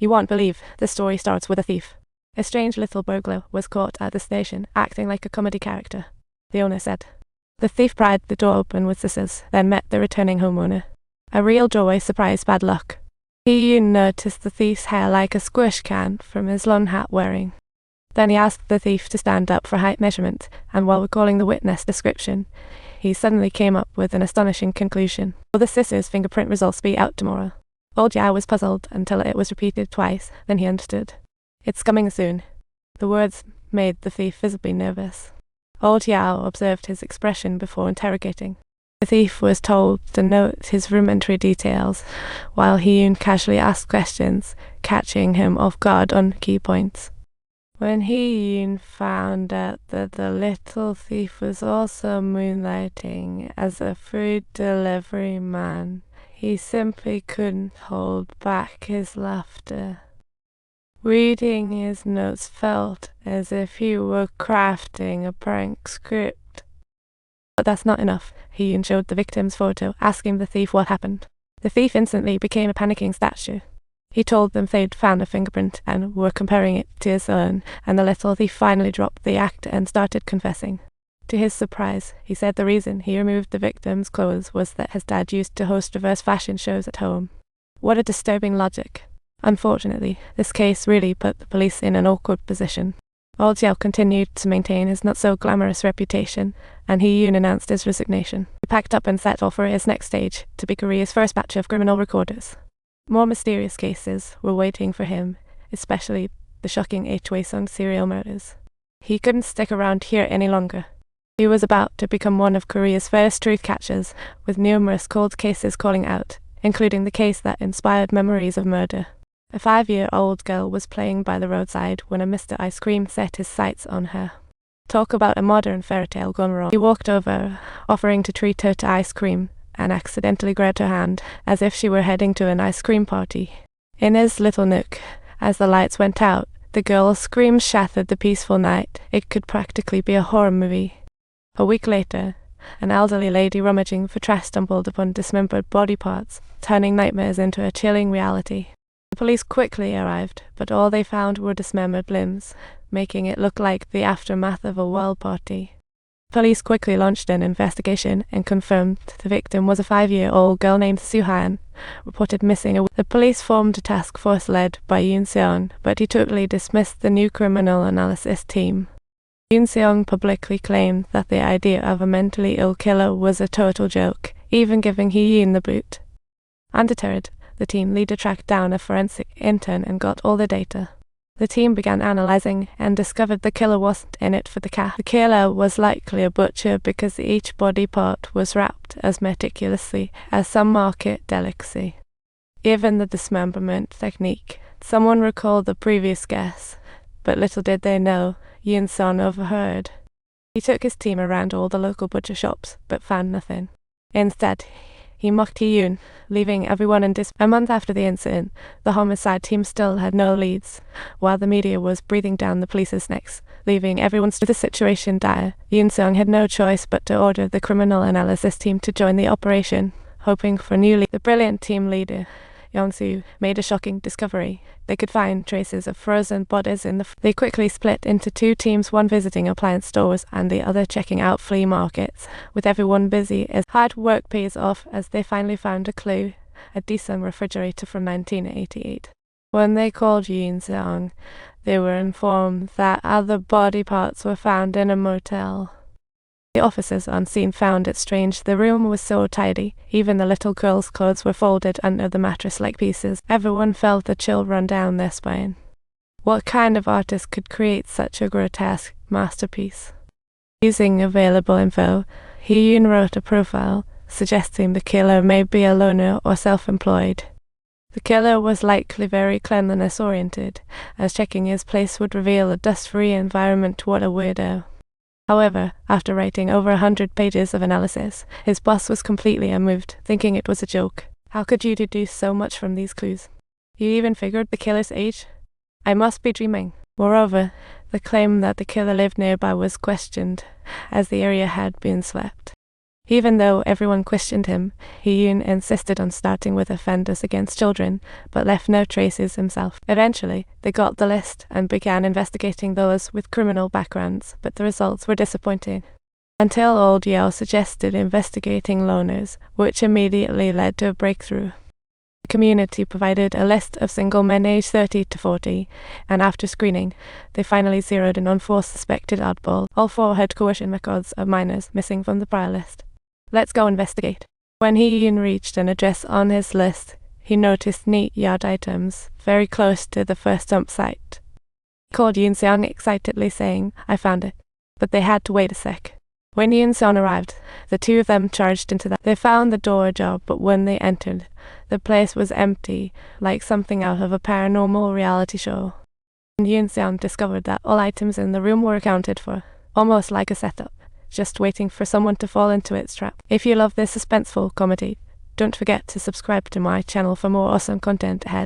You won't believe the story starts with a thief. A strange little burglar was caught at the station, acting like a comedy character, the owner said. The thief pried the door open with scissors, then met the returning homeowner. A real doorway surprised bad luck. He noticed the thief's hair like a squish can from his lawn hat wearing. Then he asked the thief to stand up for height measurement, and while recalling the witness description, he suddenly came up with an astonishing conclusion. Will the scissors fingerprint results be out tomorrow? Old Yao was puzzled until it was repeated twice, then he understood. It's coming soon. The words made the thief visibly nervous. Old Yao observed his expression before interrogating. The thief was told to note his rudimentary details, while He-Yun casually asked questions, catching him off guard on key points. When He-Yun found out that the little thief was also moonlighting as a food delivery man, he simply couldn't hold back his laughter. Reading his notes felt as if he were crafting a prank script. But that's not enough. He showed the victim's photo, asking the thief what happened. The thief instantly became a panicking statue. He told them they'd found a fingerprint and were comparing it to his own, and the little thief finally dropped the act and started confessing. To his surprise, he said the reason he removed the victim's clothes was that his dad used to host reverse fashion shows at home. What a disturbing logic. Unfortunately, this case really put the police in an awkward position. Old Yao continued to maintain his not-so-glamorous reputation, and He-Yun announced his resignation. He packed up and set off for his next stage, to be Korea's first batch of criminal recorders. More mysterious cases were waiting for him, especially the shocking Hwaesong serial murders. He couldn't stick around here any longer. He was about to become one of Korea's first truth catchers, with numerous cold cases calling out, including the case that inspired memories of murder. A 5-year-old girl was playing by the roadside when a Mr. Ice Cream set his sights on her. Talk about a modern fairy tale gone wrong. He walked over, offering to treat her to ice cream, and accidentally grabbed her hand, as if she were heading to an ice cream party. In his little nook, as the lights went out, the girl's screams shattered the peaceful night. It could practically be a horror movie. A week later, an elderly lady rummaging for trash stumbled upon dismembered body parts, turning nightmares into a chilling reality. The police quickly arrived, but all they found were dismembered limbs, making it look like the aftermath of a wild party. Police quickly launched an investigation and confirmed the victim was a 5-year-old girl named Soo-Han, reported missing. The police formed a task force led by Yoon Seong, but he totally dismissed the new criminal analysis team. Yoon Seong publicly claimed that the idea of a mentally ill killer was a total joke, even giving Hee-Yoon the boot. Undeterred, the team leader tracked down a forensic intern and got all the data. The team began analyzing and discovered the killer wasn't in it for the cash. The killer was likely a butcher because each body part was wrapped as meticulously as some market delicacy. Even the dismemberment technique. Someone recalled the previous guess, but little did they know, Yoon Seong overheard. He took his team around all the local butcher shops, but found nothing. Instead, he mocked Hee-Yoon, leaving everyone in disbelief. A month after the incident, the homicide team still had no leads, while the media was breathing down the police's necks, leaving everyone to the situation dire. Yoon Seong had no choice but to order the criminal analysis team to join the operation, hoping for new leads. The brilliant team leader, Yong-soo, made a shocking discovery. They could find traces of frozen bodies in the They quickly split into 2 teams, one visiting appliance stores and the other checking out flea markets, with everyone busy as hard work pays off as they finally found a clue, a Dyson refrigerator from 1988. When they called Yoon Seong, they were informed that other body parts were found in a motel. The officers on scene found it strange. The room was so tidy, even the little girl's clothes were folded under the mattress like pieces. Everyone felt a chill run down their spine. What kind of artist could create such a grotesque masterpiece? Using available info, Hee-Yoon wrote a profile, suggesting the killer may be a loner or self-employed. The killer was likely very cleanliness-oriented, as checking his place would reveal a dust-free environment. What a weirdo. However, after writing over 100 pages of analysis, his boss was completely unmoved, thinking it was a joke. How could you deduce so much from these clues? You even figured the killer's age? I must be dreaming. Moreover, the claim that the killer lived nearby was questioned, as the area had been swept. Even though everyone questioned him, Yoon insisted on starting with offenders against children, but left no traces himself. Eventually, they got the list and began investigating those with criminal backgrounds, but the results were disappointing. Until Old Yeo suggested investigating loners, which immediately led to a breakthrough. The community provided a list of single men aged 30 to 40, and after screening, they finally zeroed in on 4 suspected oddball. All 4 had coercion records of minors missing from the prior list. Let's go investigate. When Yoon reached an address on his list, he noticed neat yard items very close to the first dump site. He called Yoon Seong excitedly saying, "I found it." But they had to wait a sec. When Yoon Seong arrived, the 2 of them charged into that. They found the door ajar, but when they entered, the place was empty, like something out of a paranormal reality show. And Yoon Seong discovered that all items in the room were accounted for, almost like a setup, just waiting for someone to fall into its trap. If you love this suspenseful comedy, don't forget to subscribe to my channel for more awesome content ahead.